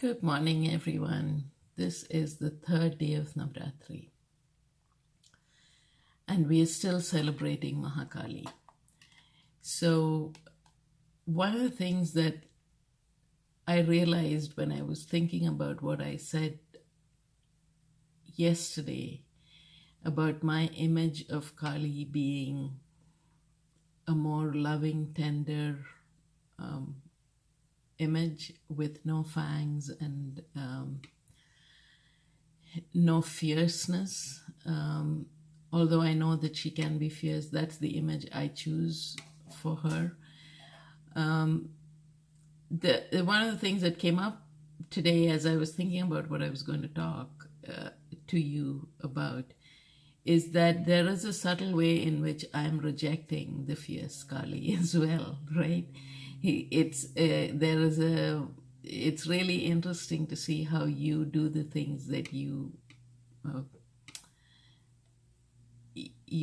Good morning, everyone. This is the third day of Navratri, and we are still celebrating Mahakali. So, one of the things that I realized when I was thinking about what I said yesterday about my image of Kali being a more loving, tender image with no fangs and no fierceness. Although I know that she can be fierce, that's the image I choose for her. One of the things that came up today as I was thinking about what I was going to talk to you about is that there is a subtle way in which I'm rejecting the fierce Kali as well, right? It's really interesting to see how you do the things that you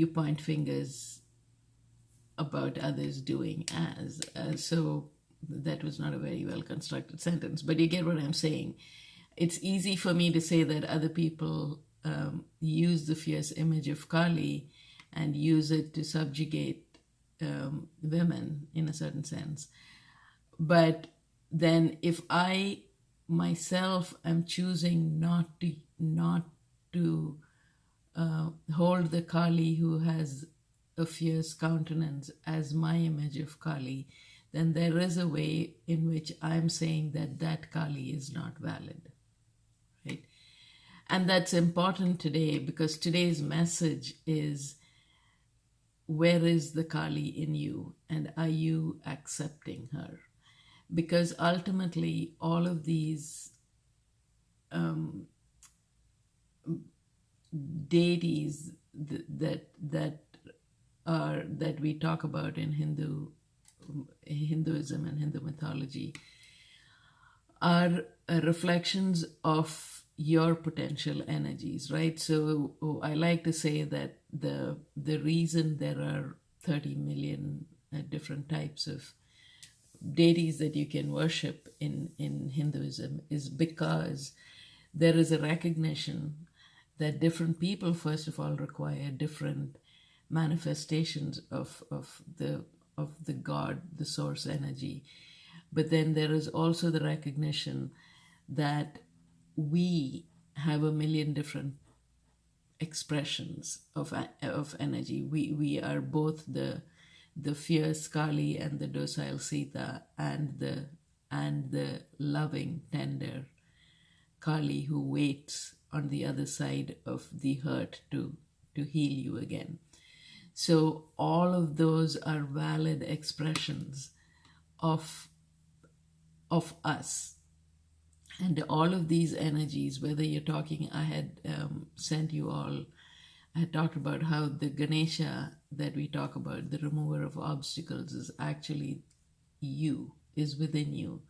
point fingers about others doing as. So that was not a very well constructed sentence, but you get what I'm saying. It's easy for me to say that other people use the fierce image of Kali and use it to subjugate women in a certain sense. But then if I myself am choosing not to hold the Kali who has a fierce countenance as my image of Kali, then there is a way in which I'm saying that Kali is not valid, right? And that's important today because today's message is, where is the Kali in you, and are you accepting her? Because ultimately all of these deities that we talk about in Hinduism and Hindu mythology are reflections of your potential energies, right? So I like to say that the reason there are 30 million different types of deities that you can worship in Hinduism is because there is a recognition that different people, first of all, require different manifestations of the God, the source energy. But then there is also the recognition that we have a million different expressions of energy. We are both the fierce Kali and the docile Sita, and the loving, tender Kali who waits on the other side of the hurt to heal you again. So all of those are valid expressions of us. And all of these energies, whether you're talking, I had talked about how the Ganesha that we talk about, the remover of obstacles, is actually you, is within you.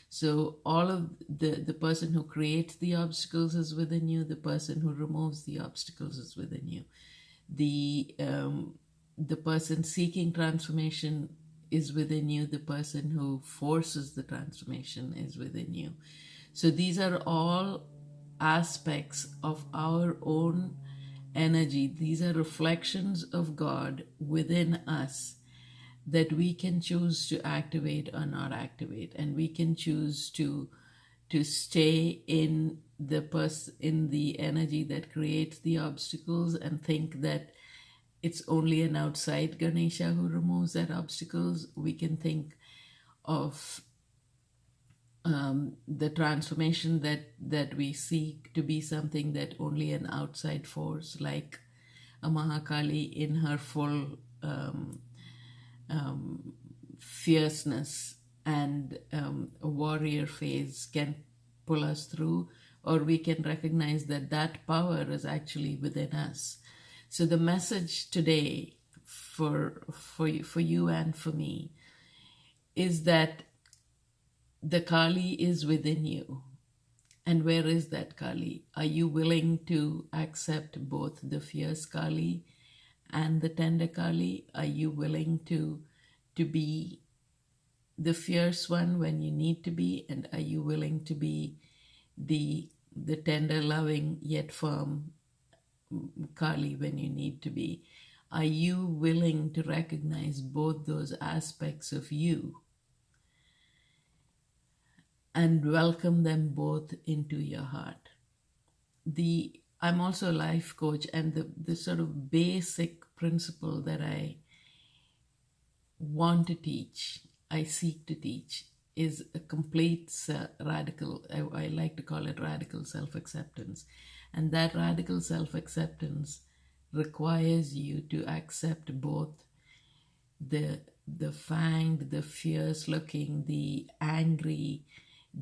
So all of the person who creates the obstacles is within you, the person who removes the obstacles is within you. The person seeking transformation is within you, the person who forces the transformation is within you. So these are all aspects of our own energy. These are reflections of God within us that we can choose to activate or not activate, and we can choose to stay in the energy that creates the obstacles and think that it's only an outside Ganesha who removes that obstacles. We can think of the transformation that we seek to be something that only an outside force, like a Mahakali in her full fierceness and a warrior phase, can pull us through, or we can recognize that power is actually within us. So the message today for you and for me is that the Kali is within you. And where is that Kali? Are you willing to accept both the fierce Kali and the tender Kali? Are you willing to be the fierce one when you need to be? And are you willing to be the tender, loving, yet firm Kali when you need to be. Are you willing to recognize both those aspects of you and welcome them both into your heart? I'm also a life coach, and the sort of basic principle that I want to teach, I seek to teach, is a complete radical, I like to call it radical self-acceptance. And that radical self-acceptance requires you to accept both the fanged, the fierce looking, the angry,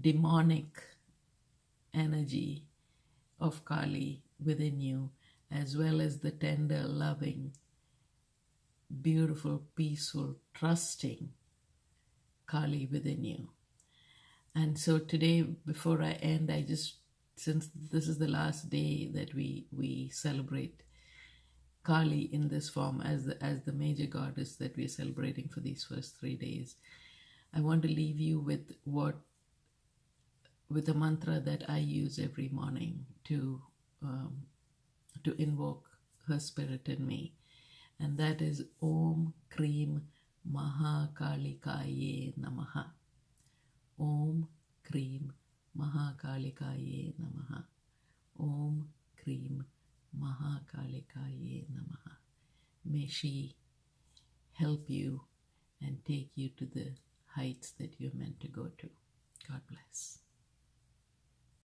demonic energy of Kali within you, as well as the tender, loving, beautiful, peaceful, trusting Kali within you. And so today, before I end, since this is the last day that we celebrate Kali in this form as the major goddess that we're celebrating for these first 3 days, I want to leave you with a mantra that I use every morning to invoke her spirit in me. And that is Om Krim Mahakalikaye Namaha. Om Krim Mahakalikaye Namaha. Om Krim Mahakalikaye Namaha. May she help you and take you to the heights that you're meant to go to. God bless.